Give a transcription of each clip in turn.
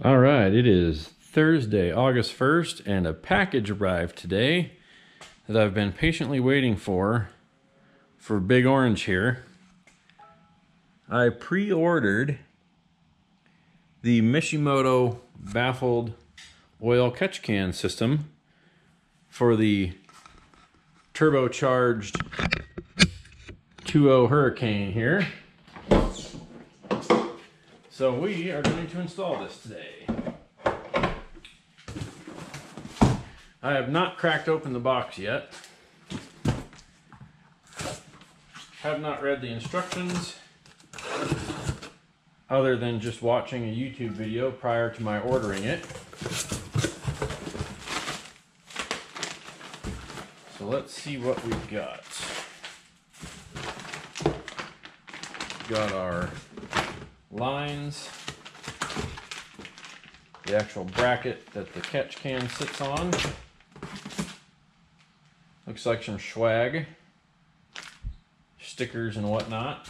All right, it is Thursday, August 1st, and a package arrived today that I've been patiently waiting for Big Orange here. I pre-ordered the Mishimoto baffled oil catch can system for the turbocharged 2.0 Hurricane here. So we are going to install this today. I have not cracked open the box yet. Have not read the instructions other than just watching a YouTube video prior to my ordering it. So let's see what we've got. Got our lines, the actual bracket that the catch can sits on. Looks like some swag, stickers and whatnot.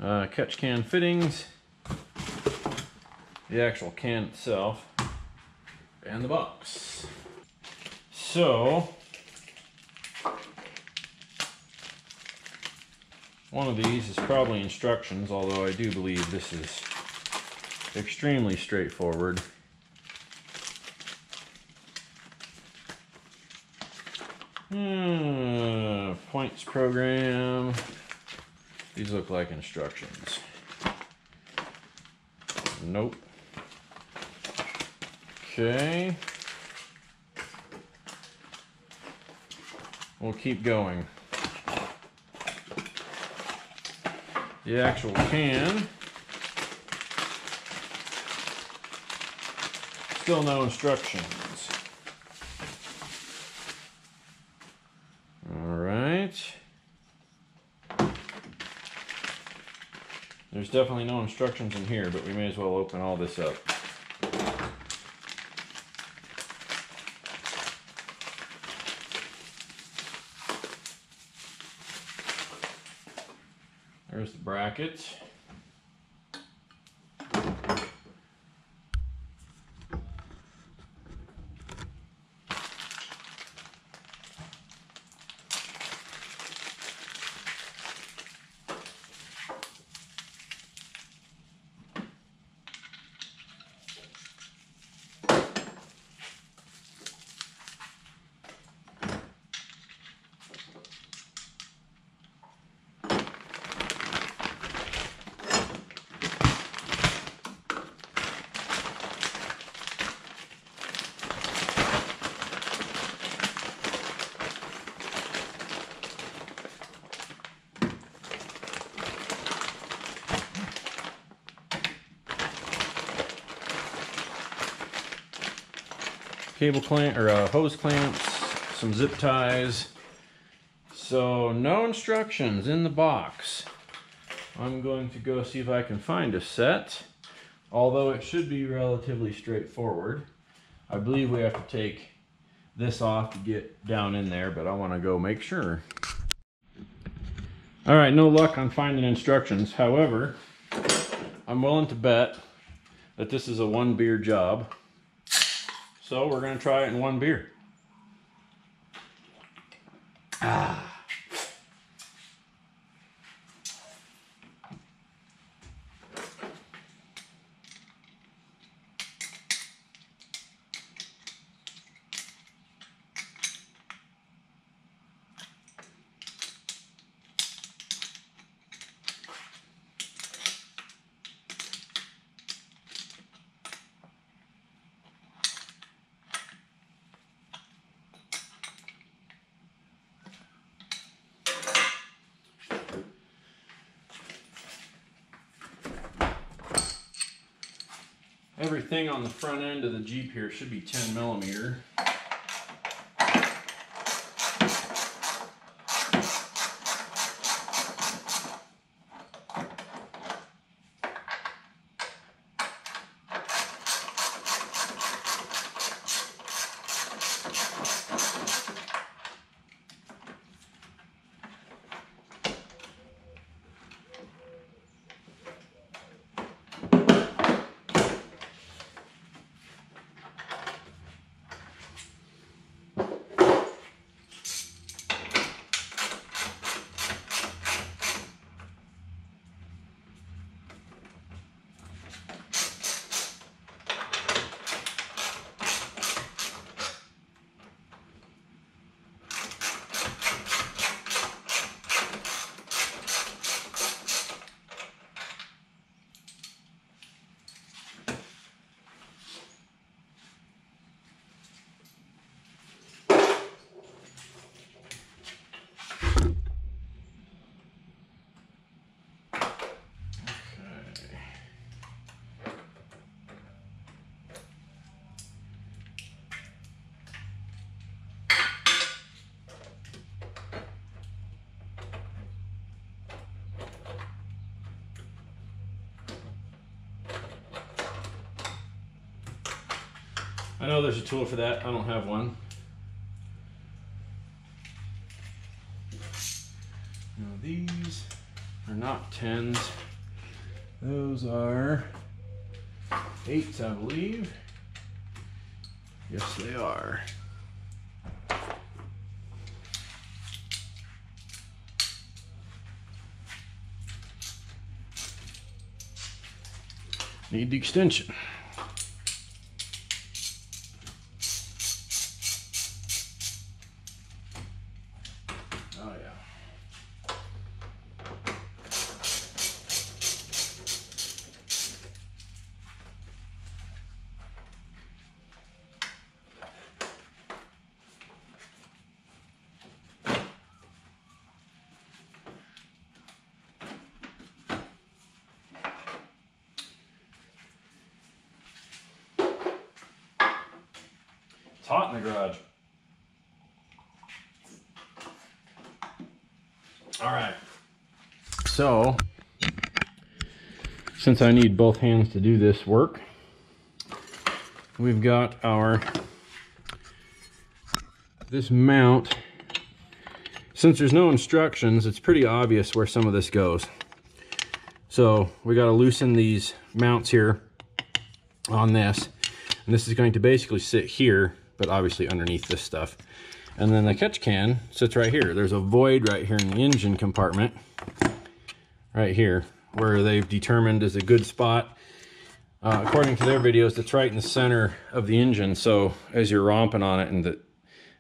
Catch can fittings, the actual can itself, and the box. So, one of these is probably instructions, although I do believe this is extremely straightforward. Points program. These look like instructions. Nope. Okay. We'll keep going. The actual can. Still no instructions. There's definitely no instructions in here, but we may as well open all this up. There's the bracket. Cable clamp or hose clamps, some zip ties. So no instructions in the box. I'm going to go see if I can find a set, although it should be relatively straightforward. I believe we have to take this off to get down in there, but I want to go make sure. All right, no luck on finding instructions. However, I'm willing to bet that this is a one beer job. So we're going to try it in one beer. Everything on the front end of the Jeep here should be 10 millimeter. I know there's a tool for that. I don't have one. Now these are not 10s. Those are 8s, I believe. Yes, they are. Need the extension. Oh yeah. It's hot in the garage. All right. So, since I need both hands to do this work, we've got this mount. Since there's no instructions, it's pretty obvious where some of this goes. So we got to loosen these mounts here on this. And this is going to basically sit here, but obviously underneath this stuff. And then the catch can sits right here. There's a void right here in the engine compartment, right here, where they've determined is a good spot. According to their videos, it's right in the center of the engine. So as you're romping on it and the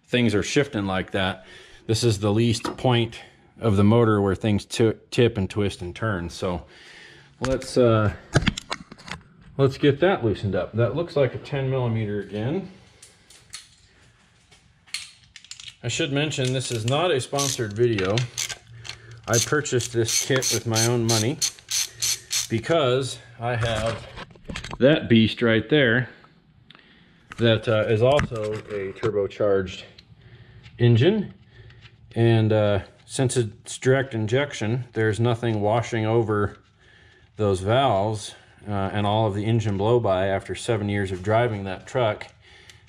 things are shifting like that, this is the least point of the motor where things tip and twist and turn. So let's get that loosened up. That looks like a 10mm again. I should mention this is not a sponsored video. I purchased this kit with my own money because I have that beast right there that is also a turbocharged engine. And since it's direct injection, there's nothing washing over those valves, and all of the engine blow-by after 7 years of driving that truck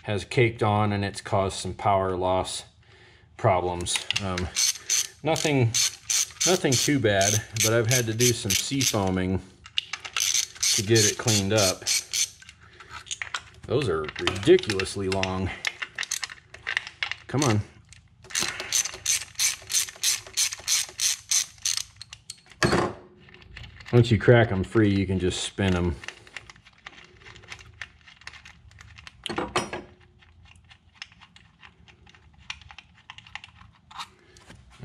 has caked on, and it's caused some power loss problems. Nothing too bad, but I've had to do some seafoaming to get it cleaned up. Those are ridiculously long. Come on. Once you crack them free, you can just spin them.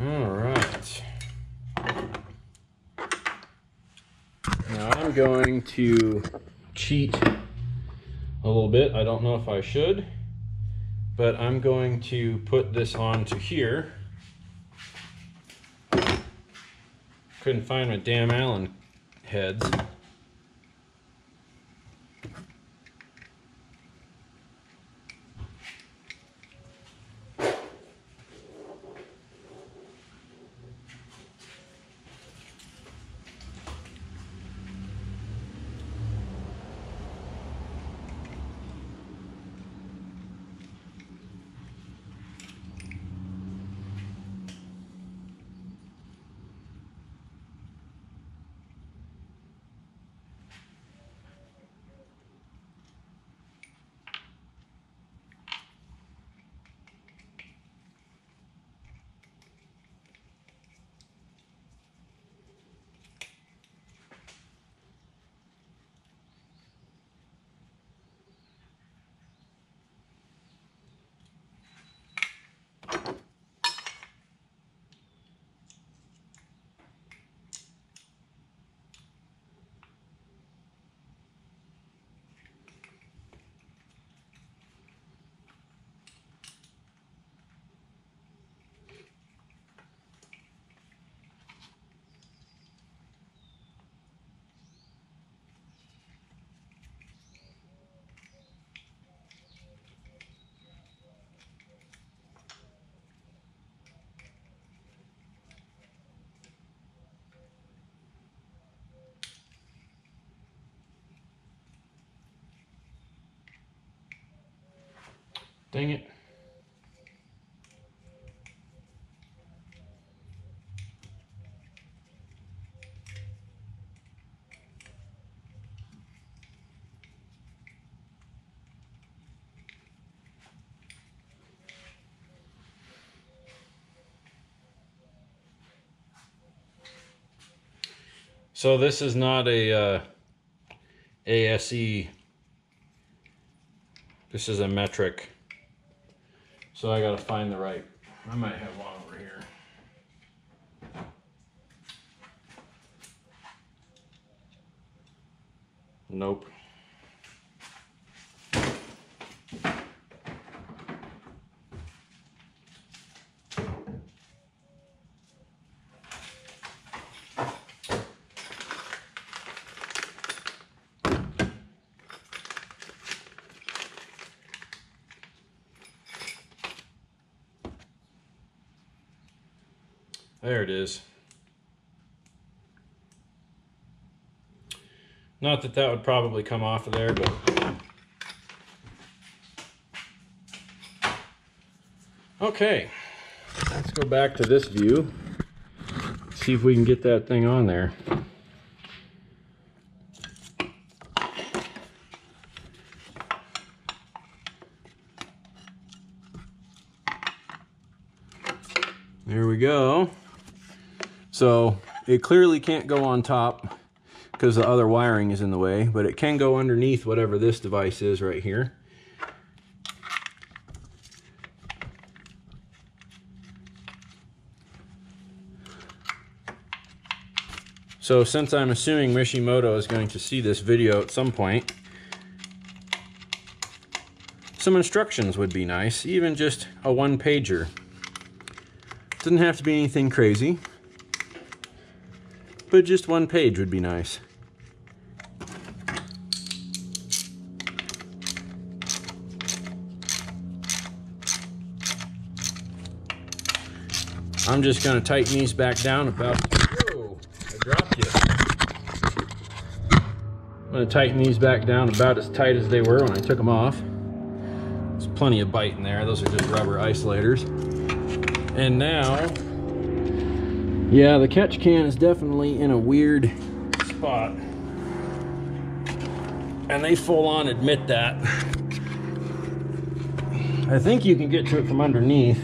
All right. Now I'm going to cheat a little bit. I don't know if I should, but I'm going to put this onto here. Couldn't find my damn Allen heads. Dang it. So this is not a ASE. This is a metric. So I gotta find the right. I might have one over here. Nope. There it is. Not that that would probably come off of there, but okay. Let's go back to this view. See if we can get that thing on there. There we go. So it clearly can't go on top because the other wiring is in the way, but it can go underneath whatever this device is right here. So since I'm assuming Mishimoto is going to see this video at some point, some instructions would be nice, even just a one-pager. Doesn't have to be anything crazy, but just one page would be nice. I'm just going to tighten these back down about... Whoa, I dropped you. I'm going to tighten these back down about as tight as they were when I took them off. There's plenty of bite in there. Those are just rubber isolators. And now, yeah, the catch can is definitely in a weird spot. And they full on admit that. I think you can get to it from underneath.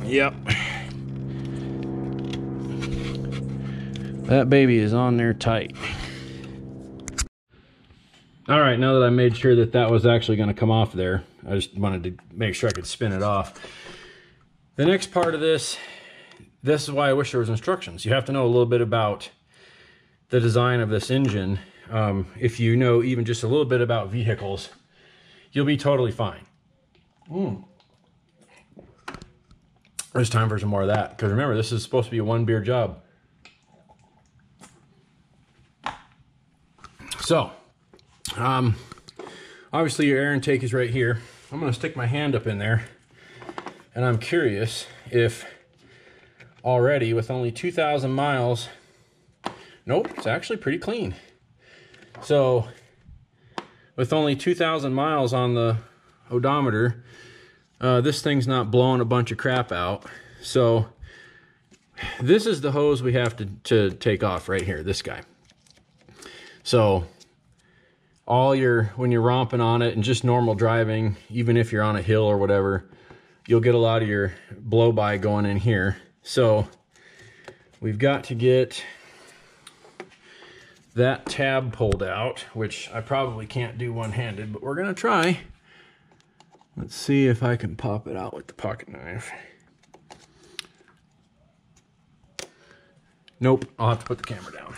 Yep. That baby is on there tight. All right, now that I made sure that that was actually going to come off there, I just wanted to make sure I could spin it off. The next part of this is why I wish there was instructions. You have to know a little bit about the design of this engine. If you know even just a little bit about vehicles, you'll be totally fine. There's time for some more of that, because remember, this is supposed to be a one beer job. So, obviously your air intake is right here. I'm going to stick my hand up in there, and I'm curious if already with only 2,000 miles, nope, it's actually pretty clean. So with only 2,000 miles on the odometer, this thing's not blowing a bunch of crap out. So this is the hose we have to take off right here, this guy. So when you're romping on it and just normal driving, even if you're on a hill or whatever, you'll get a lot of your blow by going in here. So we've got to get that tab pulled out, which I probably can't do one-handed, but we're gonna try. Let's see if I can pop it out with the pocket knife. Nope, I'll have to put the camera down.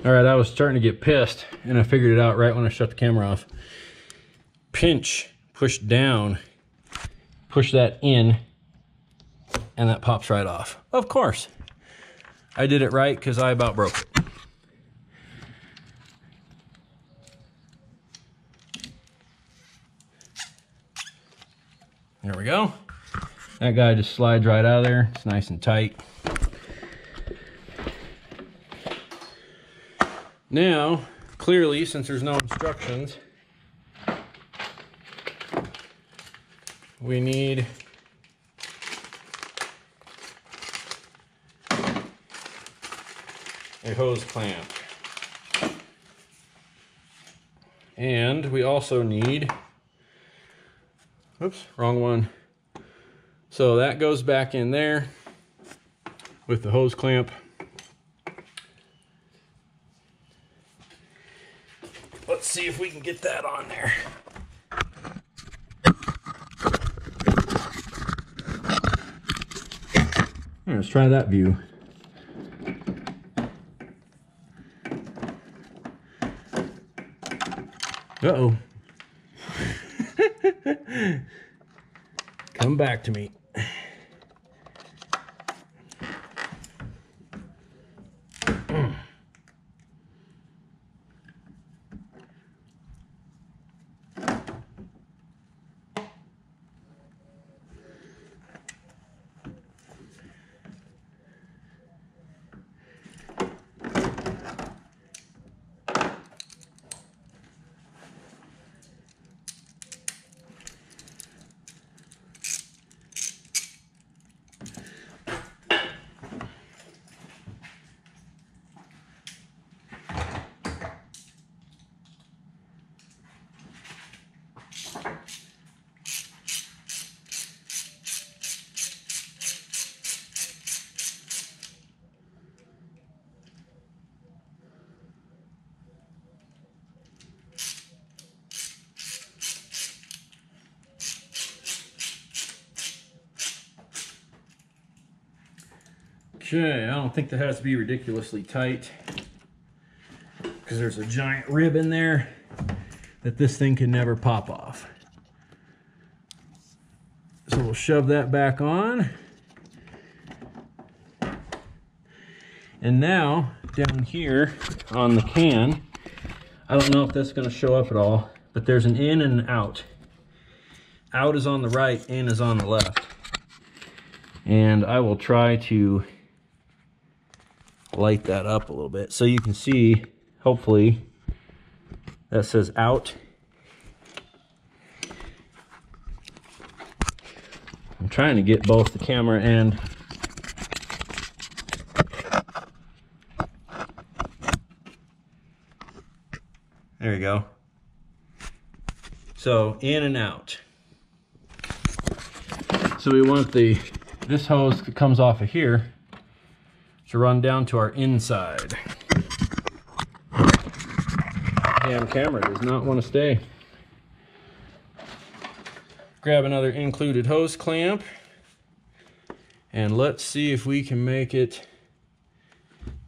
All right, I was starting to get pissed, and I figured it out right when I shut the camera off. Pinch, push down, push that in, and that pops right off. Of course. I did it right because I about broke it. There we go. That guy just slides right out of there. It's nice and tight. Now, clearly, since there's no instructions, we need a hose clamp. And we also need, oops, wrong one. So that goes back in there with the hose clamp. Let's see if we can get that on there. Let's try that view. Uh-oh. Come back to me. Okay, I don't think that has to be ridiculously tight because there's a giant rib in there that this thing can never pop off. So we'll shove that back on. And now, down here on the can, I don't know if that's going to show up at all, but there's an in and an out. Out is on the right, in is on the left. And I will try to light that up a little bit so you can see, hopefully, that says out. I'm trying to get both the camera and there you go. So in and out. So we want this hose that comes off of here to run down to our inside. Damn camera does not want to stay. Grab another included hose clamp and let's see if we can make it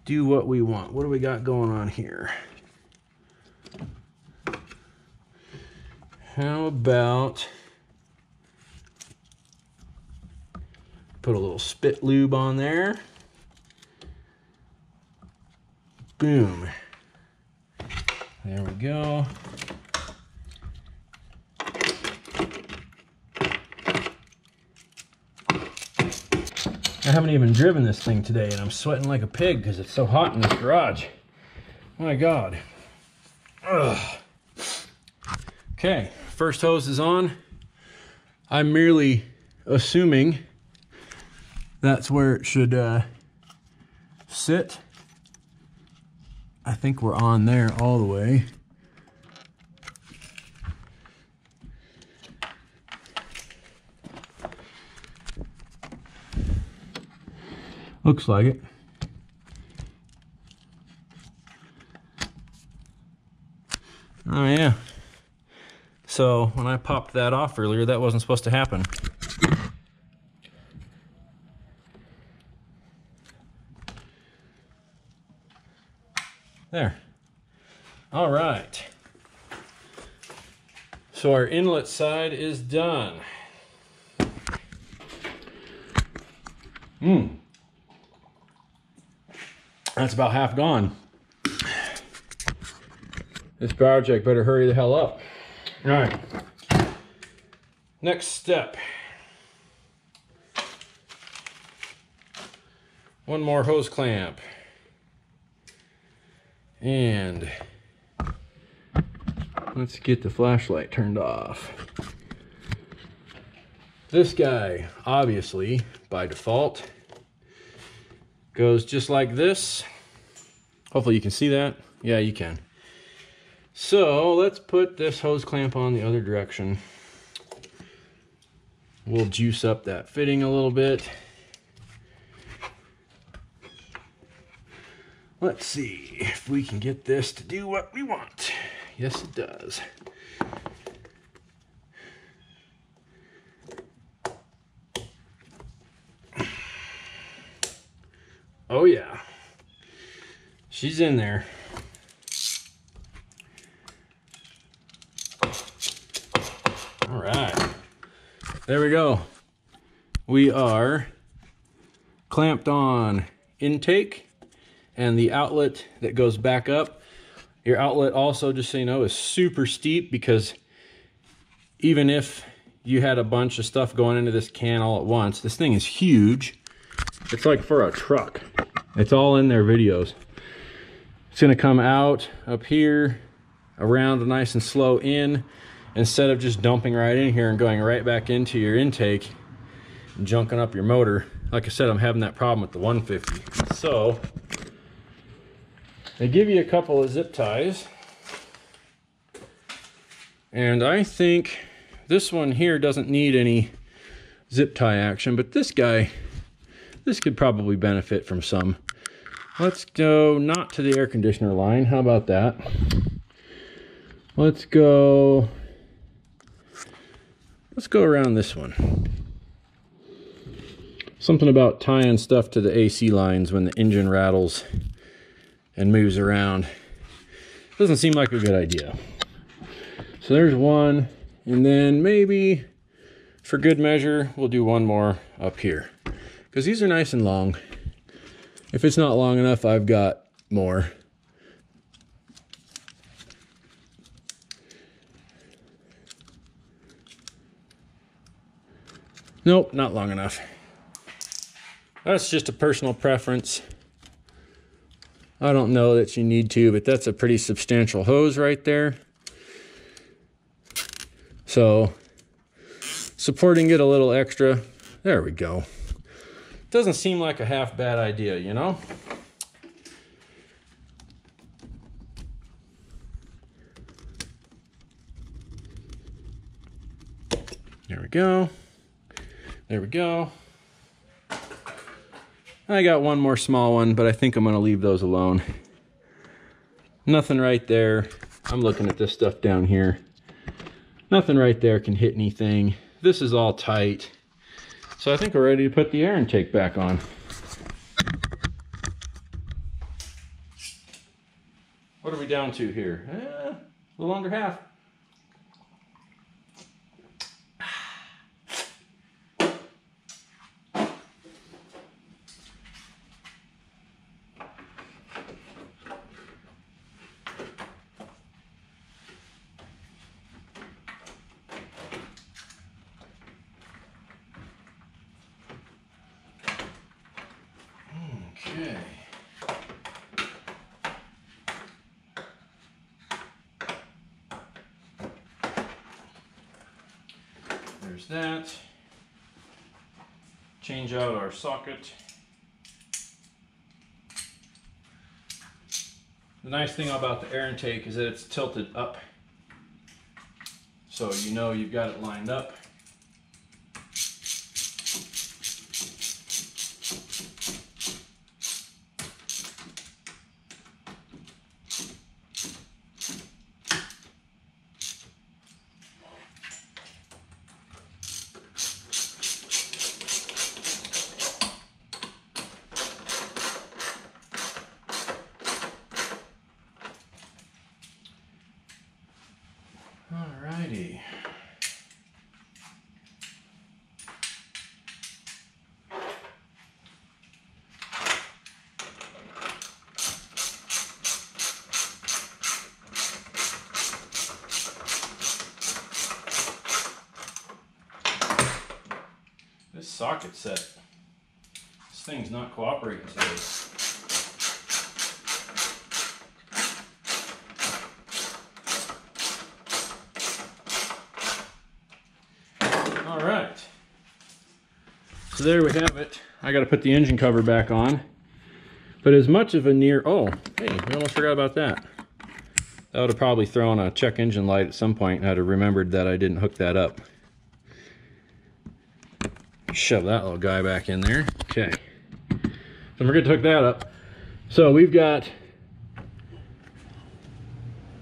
do what we want. What do we got going on here? How about put a little spit lube on there. Boom. There we go. I haven't even driven this thing today and I'm sweating like a pig because it's so hot in this garage. My God. Ugh. Okay, first hose is on. I'm merely assuming that's where it should sit. I think we're on there all the way. Looks like it. Oh yeah. So when I popped that off earlier, that wasn't supposed to happen. There. All right. So our inlet side is done. That's about half gone. This project better hurry the hell up. All right. Next step. One more hose clamp. And let's get the flashlight turned off. This guy, obviously, by default, goes just like this. Hopefully you can see that. Yeah, you can. So let's put this hose clamp on the other direction. We'll juice up that fitting a little bit. Let's see if we can get this to do what we want. Yes, it does. Oh yeah, she's in there. All right, there we go. We are clamped on intake and the outlet that goes back up. Your outlet also, just so you know, is super steep, because even if you had a bunch of stuff going into this can all at once, this thing is huge. It's like for a truck. It's all in their videos. It's gonna come out up here, around nice and slow in, instead of just dumping right in here and going right back into your intake and junking up your motor. Like I said, I'm having that problem with the 150. So they give you a couple of zip ties. And I think this one here doesn't need any zip tie action, but this guy, this could probably benefit from some. Let's go not to the air conditioner line. How about that? Let's go around this one. Something about tying stuff to the AC lines when the engine rattles and moves around doesn't seem like a good idea. So there's one, and then maybe for good measure we'll do one more up here, because these are nice and long. If it's not long enough, I've got more. Nope, not long enough. That's just a personal preference. I don't know that you need to, but that's a pretty substantial hose right there. So, supporting it a little extra. There we go. Doesn't seem like a half bad idea, you know? There we go. There we go. I got one more small one, but I think I'm gonna leave those alone. Nothing right there. I'm looking at this stuff down here. Nothing right there can hit anything. This is all tight. So I think we're ready to put the air intake back on. What are we down to here? A little under half. Okay. There's that. Change out our socket. The nice thing about the air intake is that it's tilted up, so you know you've got it lined up. Alrighty. This socket set, this thing's not cooperating today. All right, so there we have it. I got to put the engine cover back on, but as much of a near, oh, hey, we almost forgot about that. That would have probably thrown a check engine light at some point, and I'd have remembered that I didn't hook that up. Shove that little guy back in there. Okay. Don't forget to hook that up. So we've got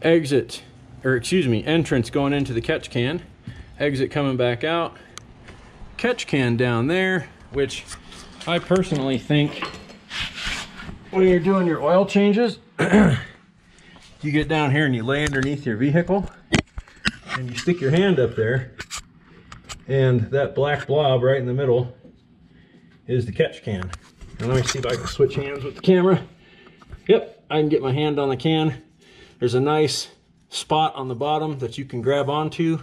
exit, or excuse me, entrance going into the catch can, exit coming back out, catch can down there, which I personally think when you're doing your oil changes, you get down here and you lay underneath your vehicle and you stick your hand up there, and that black blob right in the middle is the catch can. And let me see if I can switch hands with the camera. Yep, I can get my hand on the can. There's a nice spot on the bottom that you can grab onto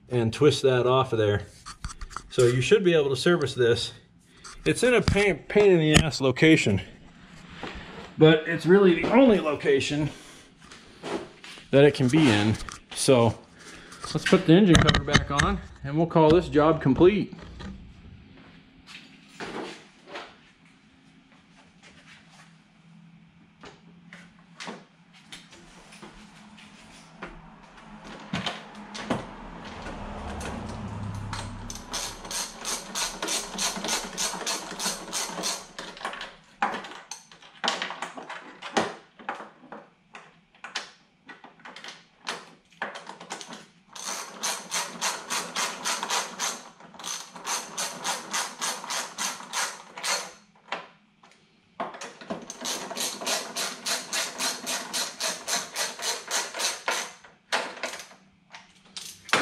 and twist that off of there. So you should be able to service this. It's in a pain in the ass location, but it's really the only location that it can be in. So let's put the engine cover back on and we'll call this job complete.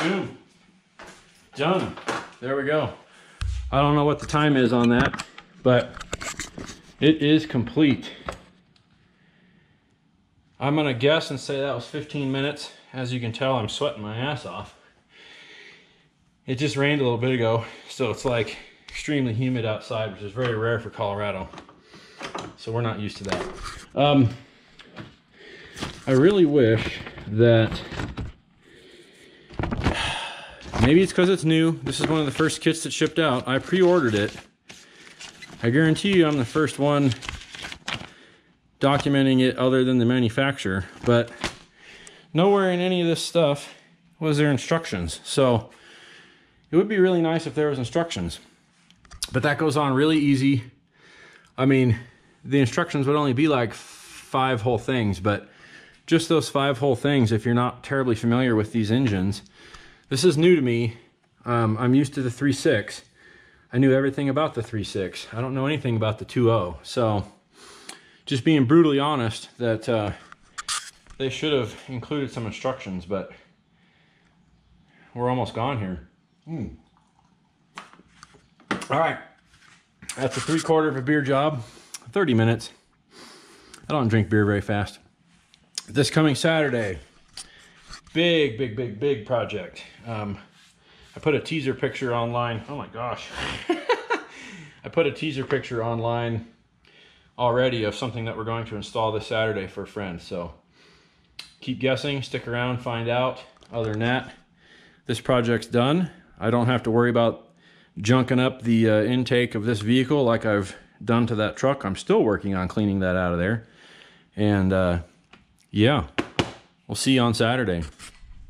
Boom. Done. There we go. I don't know what the time is on that, but it is complete. I'm gonna guess and say that was 15 minutes. As you can tell, I'm sweating my ass off. It just rained a little bit ago, so it's like extremely humid outside, which is very rare for Colorado. So we're not used to that. I really wish that, maybe it's because it's new. This is one of the first kits that shipped out. I pre-ordered it. I guarantee you I'm the first one documenting it other than the manufacturer, but nowhere in any of this stuff was there instructions. So it would be really nice if there was instructions, but that goes on really easy. I mean, the instructions would only be like 5 whole things, but just those 5 whole things, if you're not terribly familiar with these engines. This is new to me. I'm used to the 3.6. I knew everything about the 3.6. I don't know anything about the 2.0. So just being brutally honest that they should have included some instructions, but we're almost gone here. All right, that's a 3/4 of a beer job, 30 minutes. I don't drink beer very fast. This coming Saturday, big project. I put a teaser picture online. Oh my gosh. I put a teaser picture online already of something that we're going to install this Saturday for a friend. So keep guessing, stick around, find out. Other than that, this project's done. I don't have to worry about junking up the intake of this vehicle like I've done to that truck. I'm still working on cleaning that out of there. And yeah, we'll see you on Saturday.